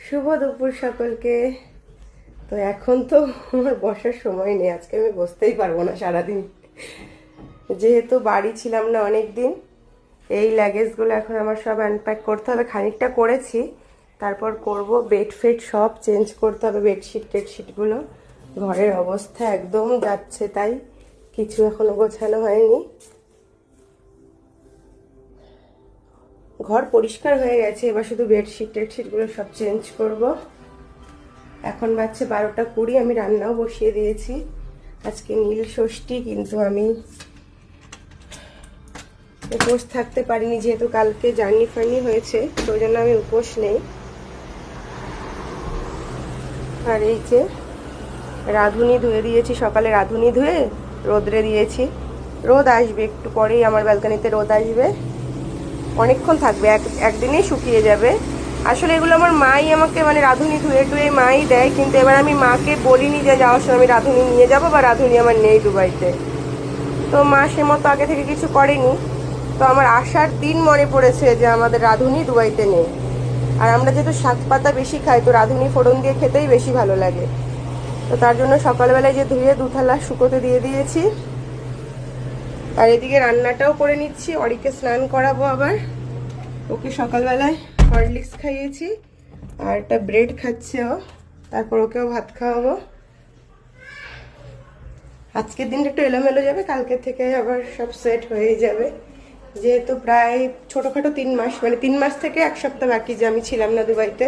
শুভ দুপুর সকলকে। তো এখন তো আমার বসার সময় নেই, আজকে আমি বসতেই পারবো না সারাদিন, যেহেতু বাড়ি ছিলাম না অনেক দিন। এই লাগেজগুলো এখন আমার সব আনপ্যাক করতে হবে, খানিকটা করেছি, তারপর করব। বেড ফেড সব চেঞ্জ করতে হবে, বেডশিট টেডশিটগুলো। ঘরের অবস্থা একদম যাচ্ছে তাই, কিছু এখনো গোছানো হয়নি। ঘর পরিষ্কার হয়ে গেছে, এবার শুধু বেডশিট টেডশিটগুলো সব চেঞ্জ করব। এখন বাজছে 12টা 20, আমি রান্নাও বসিয়ে দিয়েছি। আজকে নীল ষষ্ঠী, কিন্তু আমি উপোস থাকতে পারিনি, যেহেতু কালকে জার্নি ফার্নি হয়েছে, তো ওই জন্য আমি উপোস নেই। আর এই যে রাঁধুনি ধুয়ে দিয়েছি, সকালে রাঁধুনি ধুয়ে রোদ্রে দিয়েছি। রোদ আসবে একটু পরেই, আমার ব্যালকানিতে রোদ আসবে, অনেকক্ষণ থাকবে, একদিনেই শুকিয়ে যাবে। আসলে এগুলো আমার মাই আমাকে মানে রাঁধুনি ধুয়ে টুয়ে মাই দেয়, কিন্তু এবার আমি মাকে বলিনি যে যাওয়ার সময় আমি রাঁধুনি নিয়ে যাব, বা রাঁধুনি আমার নেই দুবাইতে। তো মা সে মতো আগে থেকে কিছু করেনি। তো আমার আসার দিন মনে পড়েছে যে আমাদের রাঁধুনি দুবাইতে নেই। আর আমরা যেহেতু শাক পাতা বেশি খাই, তো রাঁধুনি ফোড়ন দিয়ে খেতেই বেশি ভালো লাগে। তো তার জন্য সকালবেলায় যে ধুয়ে দুথালা শুকোতে দিয়ে দিয়েছি। আর এদিকে রান্নাটাও করে নিচ্ছি, অরিকে স্নান করাবো আবার। ওকে সকালবেলায় হরলিক্স খাইয়েছি, আর একটা ব্রেড খাচ্ছে ও, তারপর ওকেও ভাত খাওয়াবো। আজকের দিনটা একটু এলোমেলো যাবে, কালকে থেকে আবার সব সেট হয়ে যাবে। যেহেতু প্রায় ছোটখাটো 3 মাস, মানে 3 মাস থেকে 1 সপ্তাহ বাকি যে আমি ছিলাম না দুবাইতে।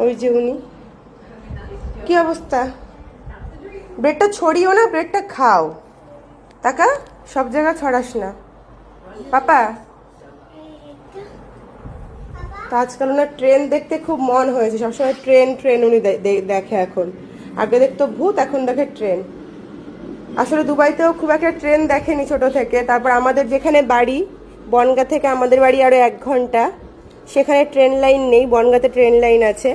ওই যে উনি, কি অবস্থা? ব্রেডটা ছড়িও না, ব্রেডটা খাও। টাকা সব জায়গা ছড়াস না পাপা। তো আজকাল ওনার ট্রেন দেখতে খুব মন হয়েছে, সবসময় ট্রেন ট্রেন উনি দেখে এখন। আগে দেখতো ভূত, এখন দেখে ট্রেন। আসলে দুবাইতেও খুব একটা ট্রেন দেখেনি ছোট থেকে। তারপর আমাদের যেখানে বাড়ি, বনগাঁ থেকে আমাদের বাড়ি আরও 1 ঘন্টা, সেখানে ট্রেন লাইন নেই, বনগাঁতে ট্রেন লাইন আছে।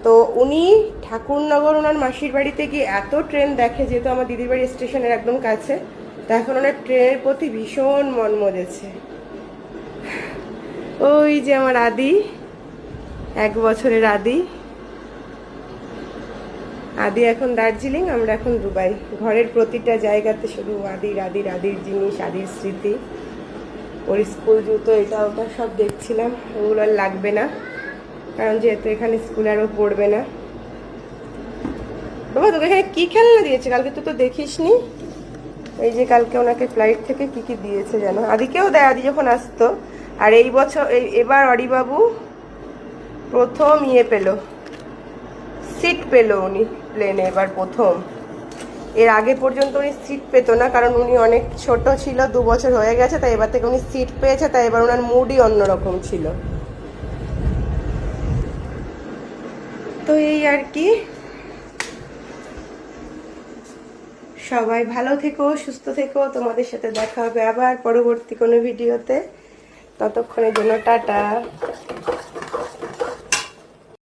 তো উনি ঠাকুরনগর ওনার মাসির বাড়িতে গিয়ে এত ট্রেন দেখে, যেহেতু আমার দিদির বাড়ি স্টেশনের একদম কাছে, তো এখন ওনার ট্রেনের প্রতি ভীষণ মন মজেছে। ওই যে আমার আদি, 1 বছরের আদি। আদি এখন দার্জিলিং, আমরা এখন দুবাই। ঘরের প্রতিটা জায়গাতে শুধু আদির আদির আদির জিনিস, আদির স্মৃতি। ওর স্কুল জুতো এটা ওটা সব দেখছিলাম, ওগুলো আর লাগবে না, কারণ যেহেতু এখানে স্কুলে আরও পড়বে না। বাবা তোকে এখানে কি খেলনা দিয়েছে? কালকে তুই তো দেখিসনি। এই যে কালকে ওনাকে ফ্লাইট থেকে কি কি দিয়েছে জানো? আদিকেও দেয়, আদি যখন আসতো। আর এই বছর এবার অরিবাবু প্রথম পেলো, সিট পেলো উনি প্লেনে, এবার প্রথম। এর আগে পর্যন্ত উনি সিট পেতো না, কারণ উনি অনেক ছোট ছিল, 2 বছর হয়ে গেছে, তাই এবার থেকে উনি সিট পেয়েছে, তাই এবার ওনার মুডই অন্যরকম ছিল। তো এই আর কি, সবাই ভালো থেকো, সুস্থ থেকো। তোমাদের সাথে দেখা হবে আবার পরবর্তী কোনো ভিডিওতে। ততক্ষণের জন্য টাটা।